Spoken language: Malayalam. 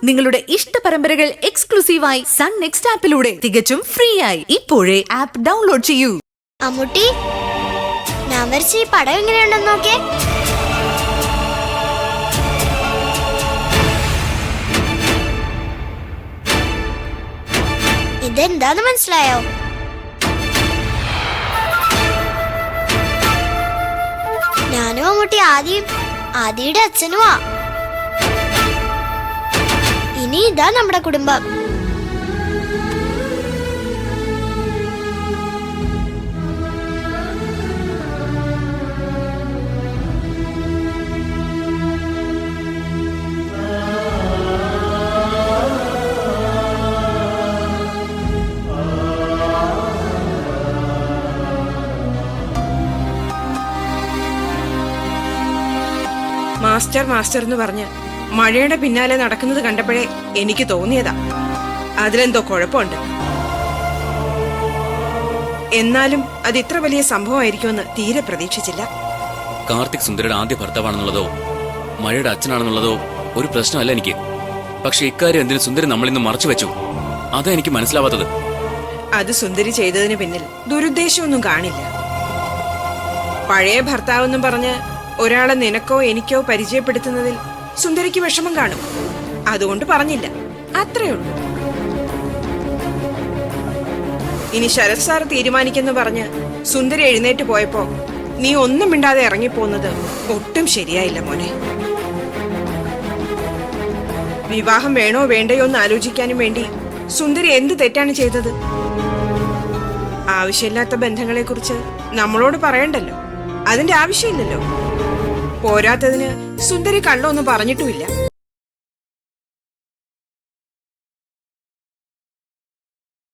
നിങ്ങളുടെ ഇഷ്ട പരമ്പരകൾ എക്സ്ക്ലൂസീവായി സൺ നെക്സ്റ്റ് ആപ്പിലൂടെ തികച്ചും ഫ്രീ ആയി ഇപ്പോഴേ ആപ്പ് ഡൗൺലോഡ് ചെയ്യൂ. അമ്മുട്ടി, ഞാൻ വരച്ച ഈ പടം എങ്ങനെയുണ്ടെന്ന് നോക്കേ. ഇതെന്താന്ന് മനസ്സിലായോ? ഞാനും അമ്മുട്ടി ആദിയുടെ അച്ഛനുമാ. ഇനി ഇതാ നമ്മുടെ കുടുംബം. മാസ്റ്റർ മാസ്റ്റർ എന്ന് പറഞ്ഞ് മഴയുടെ പിന്നാലെ നടക്കുന്നത് കണ്ടപ്പോഴേ എനിക്ക് തോന്നിയതാ അതിലെന്തോ കുഴപ്പമുണ്ട്. എന്നാലും അത് ഇത്ര വലിയ സംഭവമായിരിക്കുമെന്ന് തീരെ പ്രതീക്ഷിച്ചില്ല. കാർത്തിക് സുന്ദരിയുടെ ആദ്യ ഭർത്താവാണെന്നുള്ളതോ മഴയുടെ അച്ഛനാണെന്നുള്ളതോ ഒരു പ്രശ്നമല്ല എനിക്ക്. പക്ഷെ ഇക്കാര്യം എന്തിനു സുന്ദരി നമ്മളിന്ന് മറച്ചു വെച്ചു, അതാ എനിക്ക് മനസ്സിലാവാത്തത്. അത് സുന്ദരി ചെയ്തതിന് പിന്നിൽ ദുരുദ്ദേശമൊന്നും കാണില്ല. പഴയ ഭർത്താവെന്നും പറഞ്ഞ് ഒരാളെ നിനക്കോ എനിക്കോ പരിചയപ്പെടുത്തുന്നതിൽ സുന്ദരിക്ക് വിഷമം കാണും. അതുകൊണ്ട് പറഞ്ഞില്ല, അത്രേ ഉള്ളൂ. ഇനി ശരത് സാർ തീരുമാനിക്കെന്ന് പറഞ്ഞ് സുന്ദരി എഴുന്നേറ്റ് പോയപ്പോ നീ ഒന്നും മിണ്ടാതെ ഇറങ്ങിപ്പോന്നത് ഒട്ടും ശരിയായില്ല മോനെ. വിവാഹം വേണോ വേണ്ടയോ എന്ന് ആലോചിക്കാനും വേണ്ടി സുന്ദരി എന്ത് തെറ്റാണ് ചെയ്തത്? ആവശ്യമില്ലാത്ത ബന്ധങ്ങളെ കുറിച്ച് നമ്മളോട് പറയണ്ടല്ലോ, അതിന്റെ ആവശ്യമില്ലല്ലോ. പോരാത്തതിന് സുന്ദരി കള്ളൊന്നും പറഞ്ഞിട്ടുമില്ല.